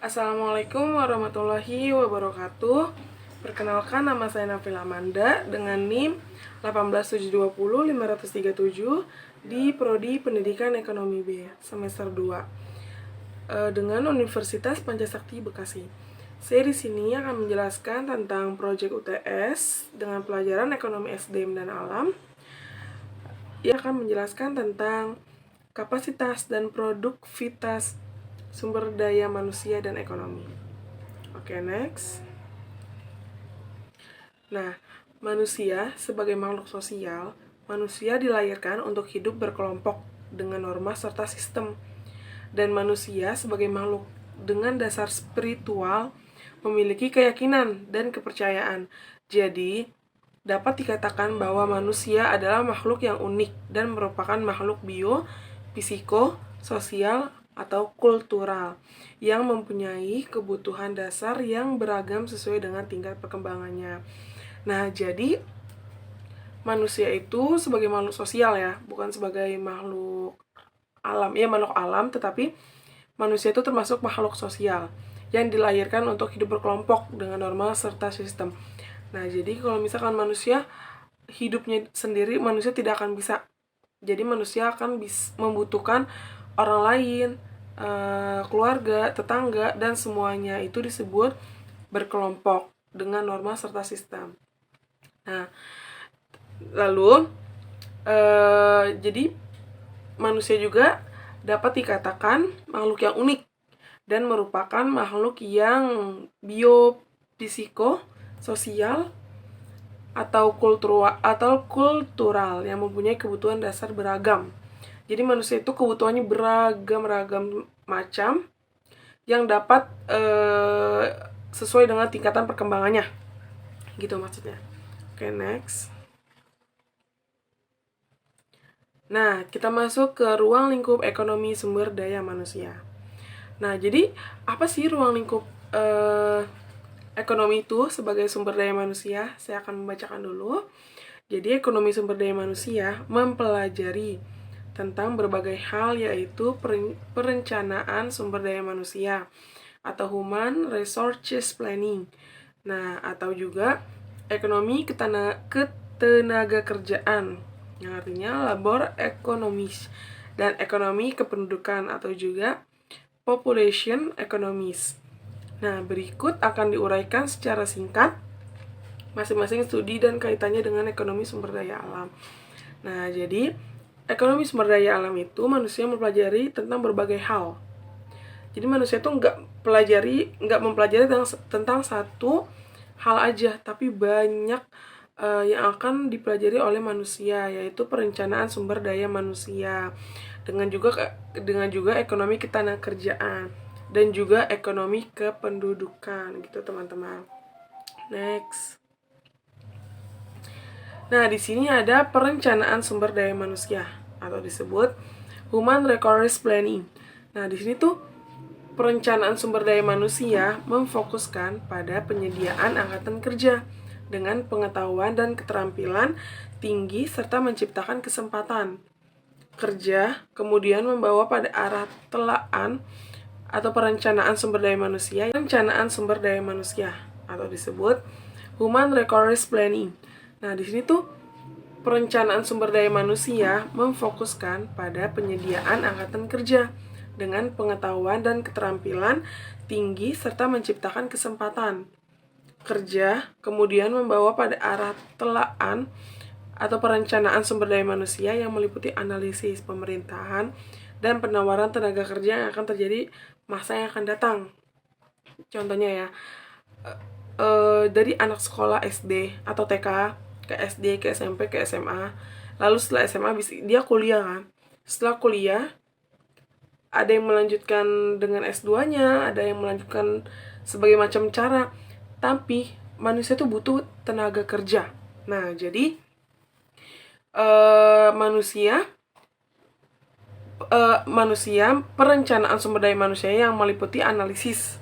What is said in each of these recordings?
Assalamualaikum warahmatullahi wabarakatuh. Perkenalkan, nama saya Nafila Amanda dengan NIM 18720-537 di Prodi Pendidikan Ekonomi B semester 2 dengan Universitas Pancasakti Bekasi. Saya di sini akan menjelaskan tentang proyek UTS dengan pelajaran Ekonomi SDM dan Alam. Ia akan menjelaskan tentang kapasitas dan produktivitas sumber daya manusia dan ekonomi. Oke, next. Nah, manusia sebagai makhluk sosial, manusia dilahirkan untuk hidup berkelompok dengan norma serta sistem. Dan manusia sebagai makhluk dengan dasar spiritual memiliki keyakinan dan kepercayaan. Jadi, dapat dikatakan bahwa manusia adalah makhluk yang unik dan merupakan makhluk bio, psiko, sosial, atau kultural yang mempunyai kebutuhan dasar yang beragam sesuai dengan tingkat perkembangannya. Nah, jadi manusia itu sebagai makhluk sosial ya, bukan sebagai makhluk alam. Ya, makhluk alam, tetapi manusia itu termasuk makhluk sosial yang dilahirkan untuk hidup berkelompok dengan norma serta sistem. Nah, jadi kalau misalkan manusia hidupnya sendiri, manusia tidak akan bisa. Jadi manusia akan membutuhkan orang lain, keluarga, tetangga, dan semuanya itu disebut berkelompok dengan norma serta sistem. Nah, lalu jadi manusia juga dapat dikatakan makhluk yang unik dan merupakan makhluk yang bio, psiko, sosial, atau kultural yang mempunyai kebutuhan dasar beragam. Jadi manusia itu kebutuhannya beragam macam yang dapat sesuai dengan tingkatan perkembangannya. Gitu maksudnya. Oke, next. Nah, kita masuk ke ruang lingkup ekonomi sumber daya manusia. Nah, jadi apa sih ruang lingkup ekonomi itu sebagai sumber daya manusia? Saya akan membacakan dulu. Jadi, ekonomi sumber daya manusia mempelajari tentang berbagai hal, yaitu perencanaan sumber daya manusia atau Human Resources Planning. Nah, atau juga ekonomi ketenaga kerjaan, yang artinya labor economics, dan ekonomi kependudukan atau juga population economics. Nah, berikut akan diuraikan secara singkat masing-masing studi dan kaitannya dengan ekonomi sumber daya alam. Nah, jadi ekonomi sumber daya alam itu manusia mempelajari tentang berbagai hal. Jadi manusia itu nggak mempelajari tentang satu hal aja, tapi banyak yang akan dipelajari oleh manusia, yaitu perencanaan sumber daya manusia, dengan juga ekonomi ketenagakerjaan dan juga ekonomi kependudukan, gitu teman-teman. Next. Nah, di sini ada perencanaan sumber daya manusia atau disebut Human Resource Planning. Nah, di sini tuh perencanaan sumber daya manusia memfokuskan pada penyediaan angkatan kerja dengan pengetahuan dan keterampilan tinggi serta menciptakan kesempatan kerja, kemudian membawa pada arah telaan atau perencanaan sumber daya manusia atau disebut Human Resource Planning. Nah, di sini tuh perencanaan sumber daya manusia memfokuskan pada penyediaan angkatan kerja dengan pengetahuan dan keterampilan tinggi serta menciptakan kesempatan kerja, kemudian membawa pada arah telaan atau perencanaan sumber daya manusia yang meliputi analisis pemerintahan dan penawaran tenaga kerja yang akan terjadi masa yang akan datang. Contohnya ya, dari anak sekolah SD atau TK ke SD, ke SMP, ke SMA. Lalu setelah SMA dia kuliah kan. Setelah kuliah ada yang melanjutkan dengan S2-nya, ada yang melanjutkan sebagai macam cara. Tapi manusia itu butuh tenaga kerja. Nah, jadi manusia perencanaan sumber daya manusia yang meliputi analisis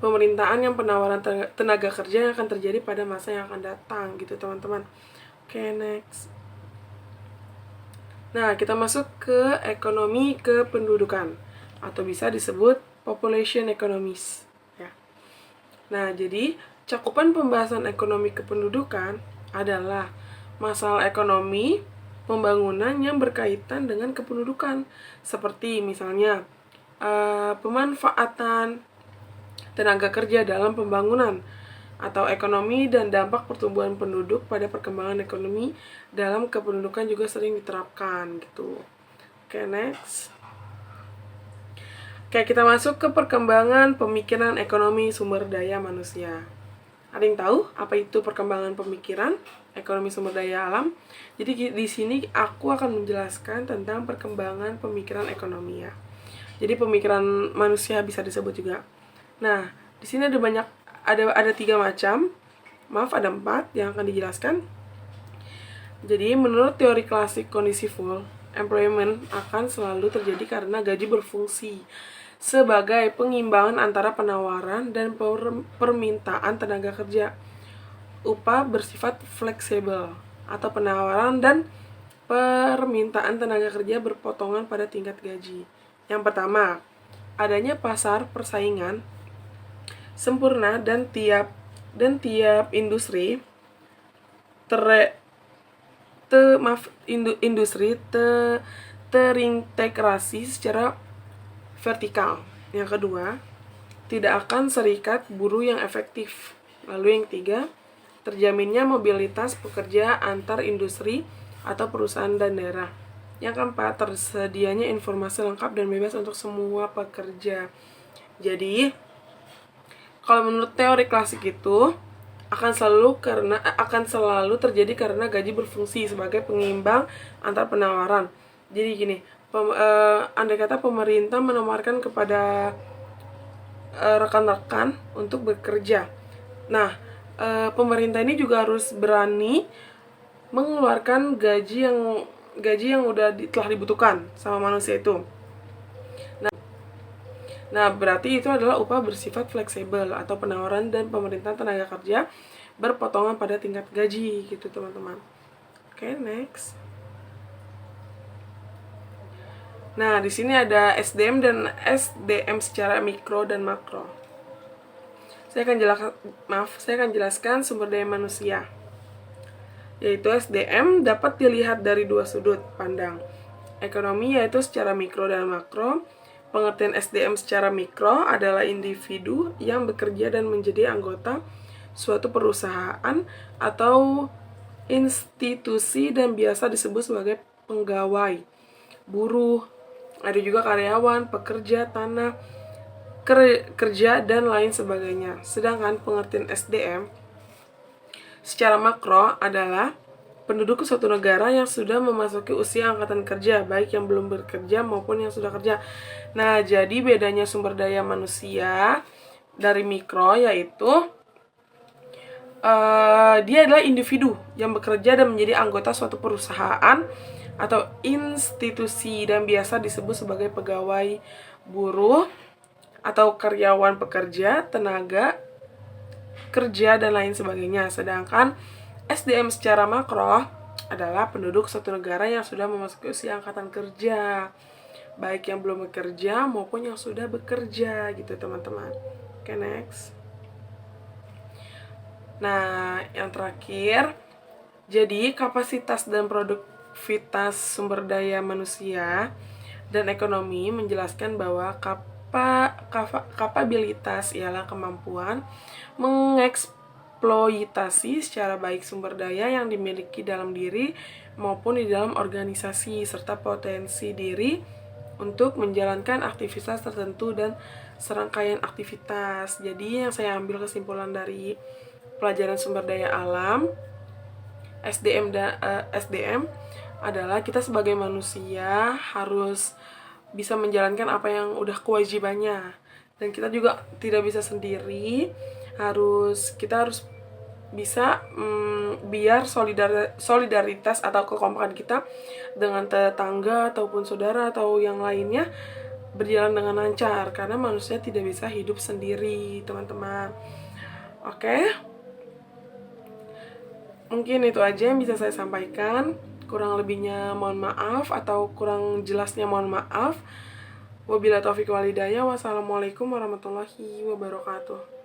pemerintahan yang penawaran tenaga kerja yang akan terjadi pada masa yang akan datang, gitu teman-teman. Oke, next. Nah, kita masuk ke ekonomi kependudukan atau bisa disebut population economics. Nah, jadi cakupan pembahasan ekonomi kependudukan adalah masalah ekonomi pembangunan yang berkaitan dengan kependudukan, seperti misalnya pemanfaatan tenaga kerja dalam pembangunan, atau ekonomi dan dampak pertumbuhan penduduk pada perkembangan ekonomi dalam kependudukan juga sering diterapkan gitu. Oke, next. Oke, kita masuk ke perkembangan pemikiran ekonomi sumber daya manusia. Ada yang tahu apa itu perkembangan pemikiran ekonomi sumber daya alam? Jadi di sini aku akan menjelaskan tentang perkembangan pemikiran ekonomi ya. Jadi pemikiran manusia bisa disebut juga. Nah, di sini ada 3 macam. Maaf, ada 4 yang akan dijelaskan. Jadi menurut teori klasik kondisi full employment akan selalu terjadi karena gaji berfungsi sebagai pengimbangan antara penawaran dan permintaan tenaga kerja. Upah bersifat fleksibel atau penawaran dan permintaan tenaga kerja berpotongan pada tingkat gaji. Yang pertama, adanya pasar persaingan sempurna dan tiap industri terintegrasi secara vertikal. Yang kedua, tidak akan serikat buruh yang efektif. Lalu yang ketiga, terjaminnya mobilitas pekerja antar industri atau perusahaan dan daerah. Yang keempat, tersedianya informasi lengkap dan bebas untuk semua pekerja. Jadi, kalau menurut teori klasik itu akan selalu terjadi karena gaji berfungsi sebagai pengimbang antar penawaran. Jadi gini, andai kata pemerintah menawarkan kepada rekan-rekan untuk bekerja. Nah, pemerintah ini juga harus berani mengeluarkan gaji yang telah dibutuhkan sama manusia itu. Nah, berarti itu adalah upah bersifat fleksibel atau penawaran dan pemerintahan tenaga kerja berpotongan pada tingkat gaji gitu, teman-teman. Oke, next. Nah, di sini ada SDM dan SDM secara mikro dan makro. Saya akan jelaskan sumber daya manusia. Yaitu SDM dapat dilihat dari 2 sudut pandang. Ekonomi yaitu secara mikro dan makro. Pengertian SDM secara mikro adalah individu yang bekerja dan menjadi anggota suatu perusahaan atau institusi dan biasa disebut sebagai pegawai, buruh, ada juga karyawan, pekerja, tanah, kerja, dan lain sebagainya. Sedangkan pengertian SDM secara makro adalah penduduk suatu negara yang sudah memasuki usia angkatan kerja, baik yang belum bekerja maupun yang sudah kerja. Nah, jadi bedanya sumber daya manusia dari mikro yaitu dia adalah individu yang bekerja dan menjadi anggota suatu perusahaan atau institusi dan biasa disebut sebagai pegawai, buruh, atau karyawan pekerja, tenaga kerja, dan lain sebagainya. Sedangkan SDM secara makro adalah penduduk suatu negara yang sudah memasuki usia angkatan kerja, baik yang belum bekerja maupun yang sudah bekerja gitu, teman-teman. Oke, next. Nah, yang terakhir, jadi kapasitas dan produktivitas sumber daya manusia dan ekonomi menjelaskan bahwa kapabilitas ialah kemampuan mengeksploitasi secara baik sumber daya yang dimiliki dalam diri maupun di dalam organisasi, serta potensi diri untuk menjalankan aktivitas tertentu dan serangkaian aktivitas. Jadi yang saya ambil kesimpulan dari pelajaran sumber daya alam SDM adalah kita sebagai manusia harus bisa menjalankan apa yang udah kewajibannya, dan kita juga tidak bisa sendiri, kita harus bisa biar solidaritas atau kekompakan kita dengan tetangga ataupun saudara atau yang lainnya berjalan dengan lancar, karena manusia tidak bisa hidup sendiri, teman-teman. Oke. Mungkin itu aja yang bisa saya sampaikan. Kurang lebihnya mohon maaf, atau kurang jelasnya mohon maaf. Wabillahi taufiq wal hidayah. Wassalamualaikum warahmatullahi wabarakatuh.